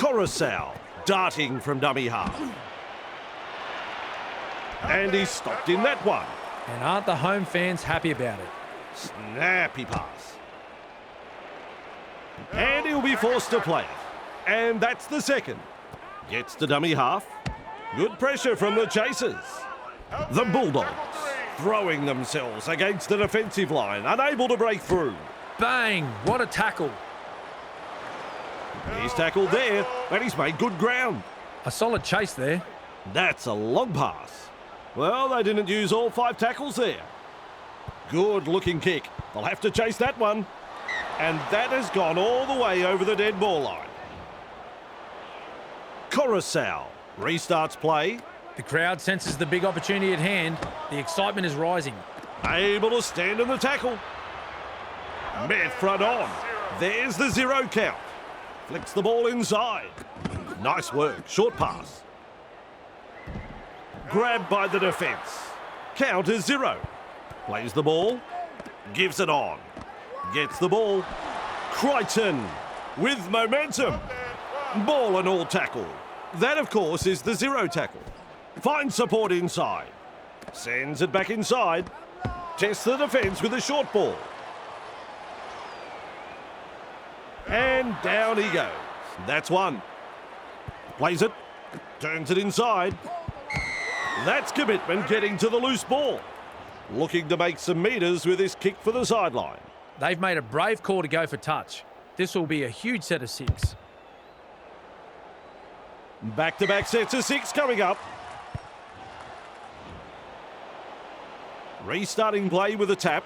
Coruscant darting from dummy half. And he's stopped in that one. And aren't the home fans happy about it? Snappy pass. And he'll be forced to play it. And that's the second. Gets to dummy half. Good pressure from the chasers. The Bulldogs throwing themselves against the defensive line, unable to break through. Bang! What a tackle. He's tackled there, and he's made good ground. A solid chase there. That's a long pass. Well, they didn't use all 5 tackles there. Good looking kick. They'll have to chase that one. And that has gone all the way over the dead ball line. Coruscant restarts play. The crowd senses the big opportunity at hand. The excitement is rising. Able to stand in the tackle. Met front on. There's the 0 count. Flicks the ball inside. Nice work. Short pass. Grabbed by the defence. Count is 0. Plays the ball. Gives it on. Gets the ball. Crichton with momentum. Ball and all tackle. That, of course, is the 0 tackle. Finds support inside. Sends it back inside. Tests the defence with a short ball. And down he goes. That's one. Plays it. Turns it inside. That's commitment getting to the loose ball. Looking to make some metres with this kick for the sideline. They've made a brave call to go for touch. This will be a huge set of 6. Back-to-back sets of 6 coming up. Restarting play with a tap.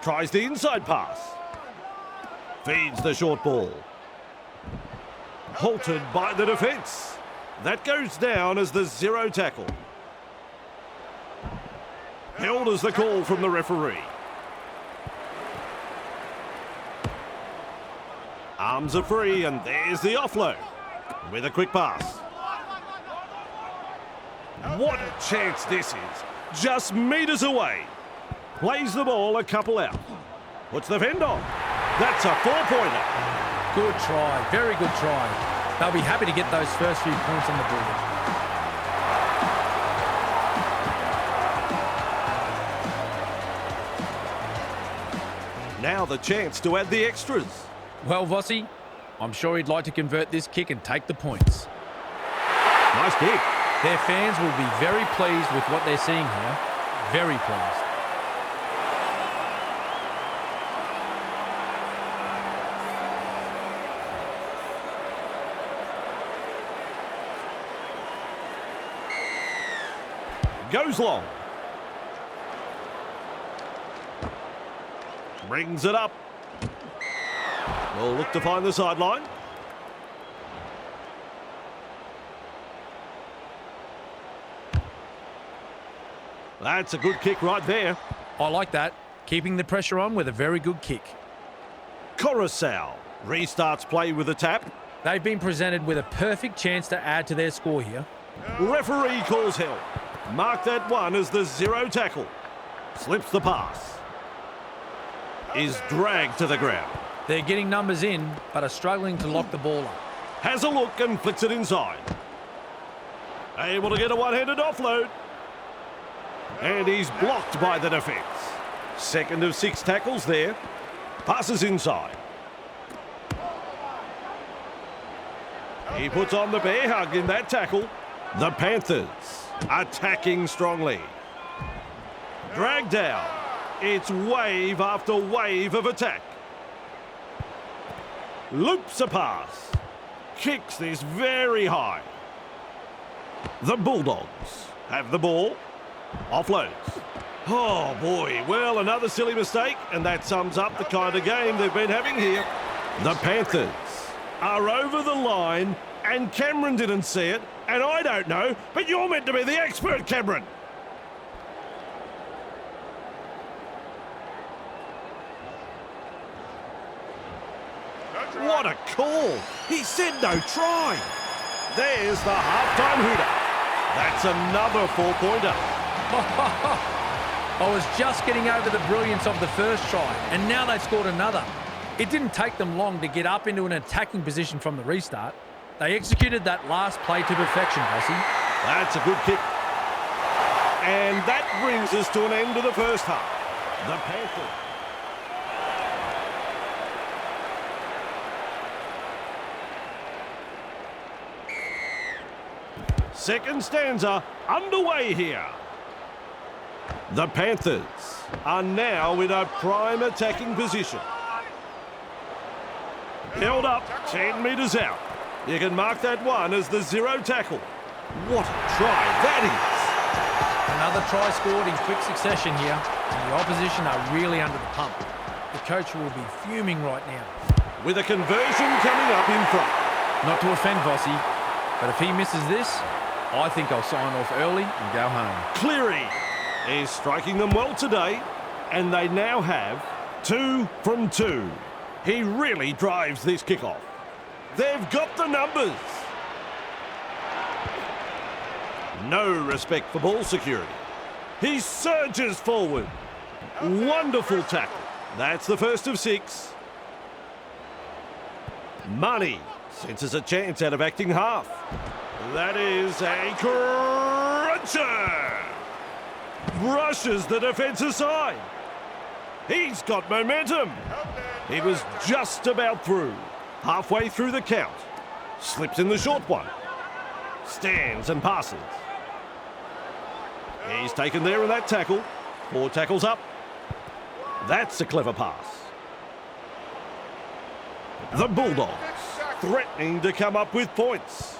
Tries the inside pass. Feeds the short ball. Halted by the defence. That goes down as the 0 tackle. Held as the call from the referee. Arms are free, and there's the offload. With a quick pass. What a chance this is. Just metres away. Plays the ball a couple out. Puts the fend on. That's a 4-pointer. Good try. Very good try. They'll be happy to get those first few points on the board. Now the chance to add the extras. Well, Vossi, I'm sure he'd like to convert this kick and take the points. Nice kick. Their fans will be very pleased with what they're seeing here. Very pleased. Goes long. Brings it up. Will look to find the sideline. That's a good kick right there. I like that. Keeping the pressure on with a very good kick. Coruscant restarts play with a tap. They've been presented with a perfect chance to add to their score here. Referee calls help. Mark that one as the 0 tackle. Slips the pass. Is dragged to the ground. They're getting numbers in, but are struggling to lock the ball up. Has a look and flicks it inside. Able to get a one-handed offload. And he's blocked by the defence. Second of 6 tackles there. Passes inside. He puts on the bear hug in that tackle. The Panthers attacking strongly. Dragged down. It's wave after wave of attack. Loops a pass. Kicks this very high. The Bulldogs have the ball. Offloads. Oh boy, well, another silly mistake, and that sums up the kind of game they've been having here. The Panthers are over the line, and Cameron didn't see it, and I don't know, but you're meant to be the expert, Cameron. What a call. He said no try. There's the halftime hooter. That's another 4-pointer. I was just getting over the brilliance of the first try, and now they've scored another. It didn't take them long to get up into an attacking position from the restart. They executed that last play to perfection, Bossy. That's a good kick. And that brings us to an end of the first half. The Panthers. Second stanza underway here. The Panthers are now in a prime attacking position. Held up 10 metres out. You can mark that one as the zero tackle. What a try that is. Another try scored in quick succession here, and the opposition are really under the pump. The coach will be fuming right now. With a conversion coming up in front. Not to offend Bossy, but if he misses this, I think I'll sign off early and go home. Cleary is striking them well today, and they now have 2 from 2. He really drives this kickoff. They've got the numbers. No respect for ball security. He surges forward. Wonderful tackle. That's the first of 6. Money senses a chance out of acting half. That is a cruncher. Brushes the defence aside. He's got momentum. He was just about through. Halfway through the count. Slips in the short one. Stands and passes. He's taken there in that tackle. 4 tackles up. That's a clever pass. The Bulldogs threatening to come up with points.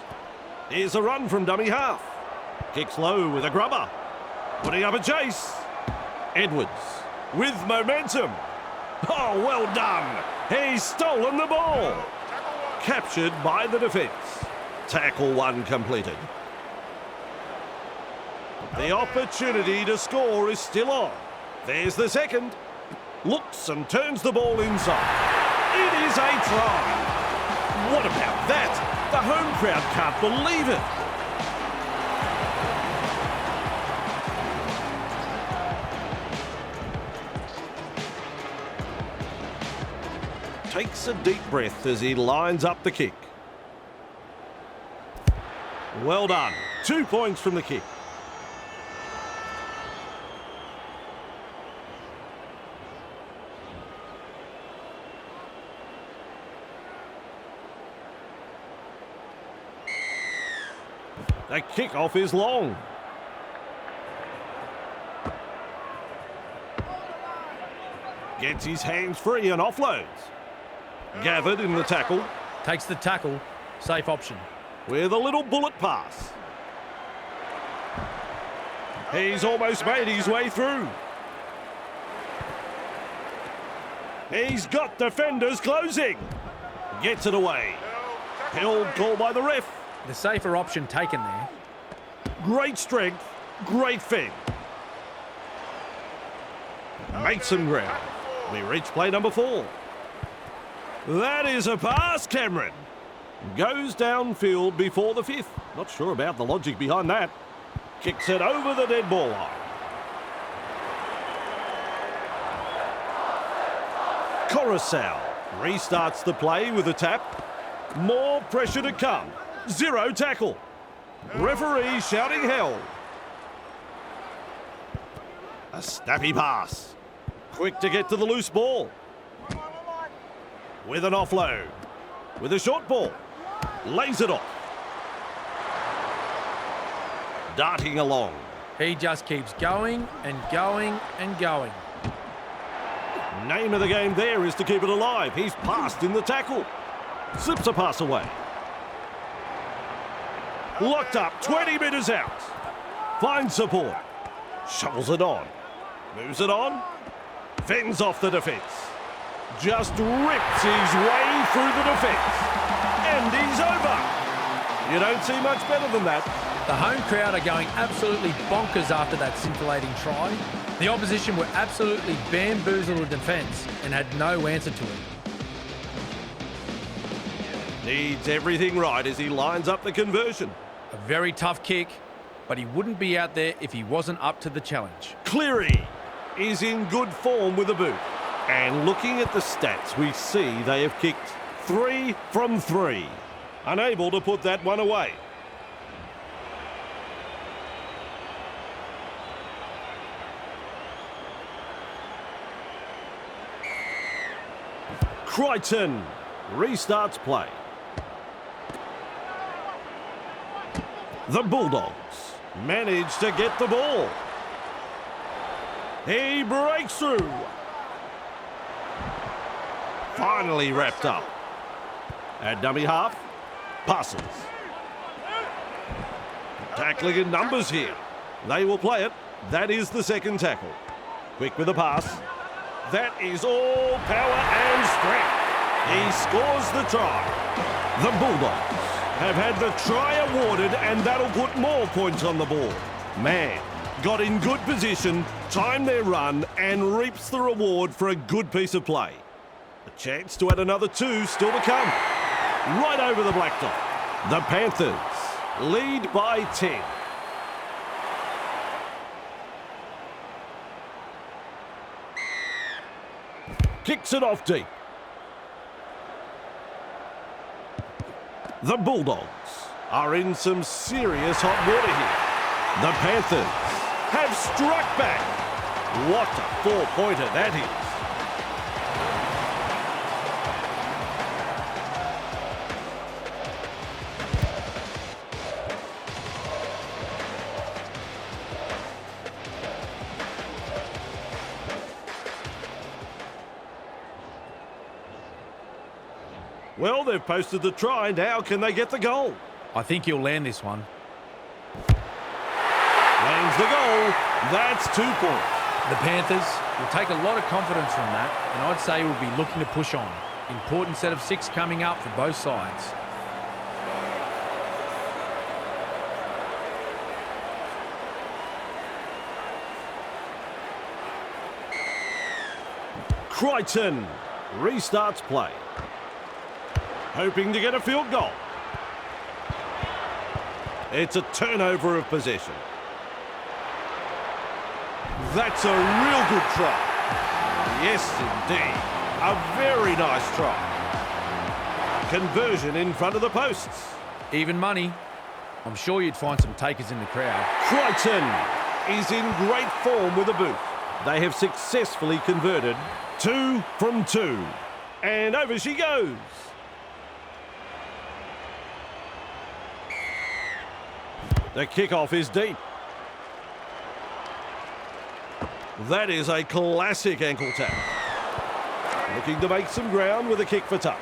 Here's a run from dummy half. Kicks low with a grubber. Putting up a chase. Edwards with momentum. Oh, well done. He's stolen the ball. Captured by the defence. Tackle 1 completed. The opportunity to score is still on. There's the second. Looks and turns the ball inside. It is a try. What about that? The home crowd can't believe it. Takes a deep breath as he lines up the kick. Well done. 2 points from the kick. The kickoff is long. Gets his hands free and offloads. Gathered in the tackle. Takes the tackle. Safe option. With a little bullet pass. He's almost made his way through. He's got defenders closing. Gets it away. Held call by the ref. The safer option taken there. Great strength, great fend. Makes some ground. We reach play number 4. That is a pass, Cameron. Goes downfield before the 5th. Not sure about the logic behind that. Kicks it over the dead ball line. Coruscant restarts the play with a tap. More pressure to come. 0 tackle. Referee shouting hell. A snappy pass. Quick to get to the loose ball. With an offload. With a short ball. Lays it off. Darting along. He just keeps going and going and going. Name of the game there is to keep it alive. He's passed in the tackle. Slips a pass away. Locked up, 20 metres out. Finds support. Shovels it on. Moves it on. Fends off the defence. Just rips his way through the defence. And he's over. You don't see much better than that. The home crowd are going absolutely bonkers after that scintillating try. The opposition were absolutely bamboozled with defence and had no answer to it. Needs everything right as he lines up the conversion. A very tough kick, but he wouldn't be out there if he wasn't up to the challenge. Cleary is in good form with a boot. And looking at the stats, we see they have kicked 3 from 3. Unable to put that one away. Crichton restarts play. The Bulldogs manage to get the ball. He breaks through. Finally wrapped up. At dummy half, passes. Tackling in numbers here. They will play it. That is the second tackle. Quick with the pass. That is all power and strength. He scores the try. The Bulldogs have had the try awarded, and that'll put more points on the board. Man, got in good position, timed their run, and reaps the reward for a good piece of play. A chance to add another 2 still to come. Right over the blacktop. The Panthers lead by 10. Kicks it off deep. The Bulldogs are in some serious hot water here. The Panthers have struck back. What a 4-pointer that is. Well, they've posted the try. Now can they get the goal? I think he'll land this one. Lands the goal. That's 2 points. The Panthers will take a lot of confidence from that, and I'd say we'll be looking to push on. Important set of 6 coming up for both sides. Crichton restarts play. Hoping to get a field goal. It's a turnover of possession. That's a real good try. Yes, indeed. A very nice try. Conversion in front of the posts. Even money. I'm sure you'd find some takers in the crowd. Crichton is in great form with a boot. They have successfully converted 2 from 2. And over she goes. The kickoff is deep. That is a classic ankle tap. Looking to make some ground with a kick for touch.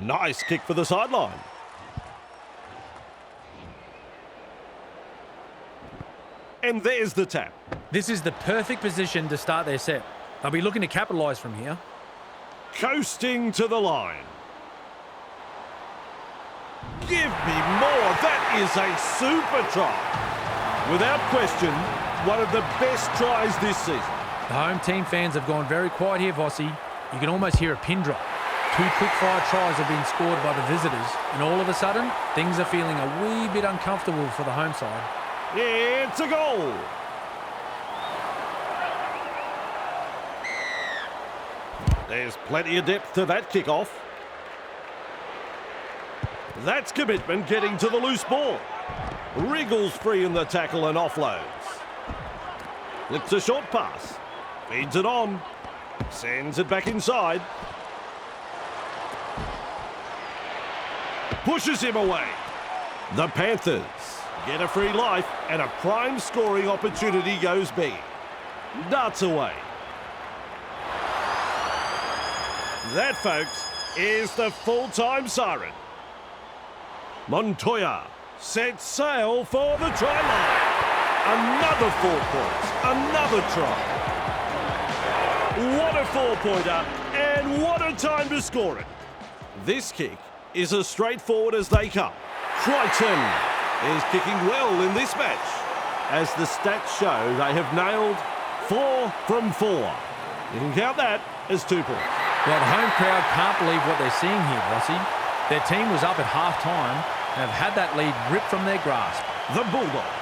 Nice kick for the sideline. And there's the tap. This is the perfect position to start their set. They'll be looking to capitalise from here. Coasting to the line. Give me more. That is a super try. Without question, one of the best tries this season. The home team fans have gone very quiet here, Vossi. You can almost hear a pin drop. 2 quick-fire tries have been scored by the visitors, and all of a sudden, things are feeling a wee bit uncomfortable for the home side. It's a goal. There's plenty of depth to that kickoff. That's commitment getting to the loose ball. Wriggles free in the tackle and offloads. Flicks a short pass. Feeds it on. Sends it back inside. Pushes him away. The Panthers get a free life and a prime scoring opportunity goes big. Darts away. That, folks, is the full-time siren. Montoya sets sail for the try line. Another 4 points. Another try. What a 4-pointer, and what a time to score it. This kick is as straightforward as they come. Crichton is kicking well in this match. As the stats show, they have nailed 4 from 4. You can count that as 2 points. Well, the home crowd can't believe what they're seeing here, Rossi. Their team was up at half-time and have had that lead ripped from their grasp. The Bulldogs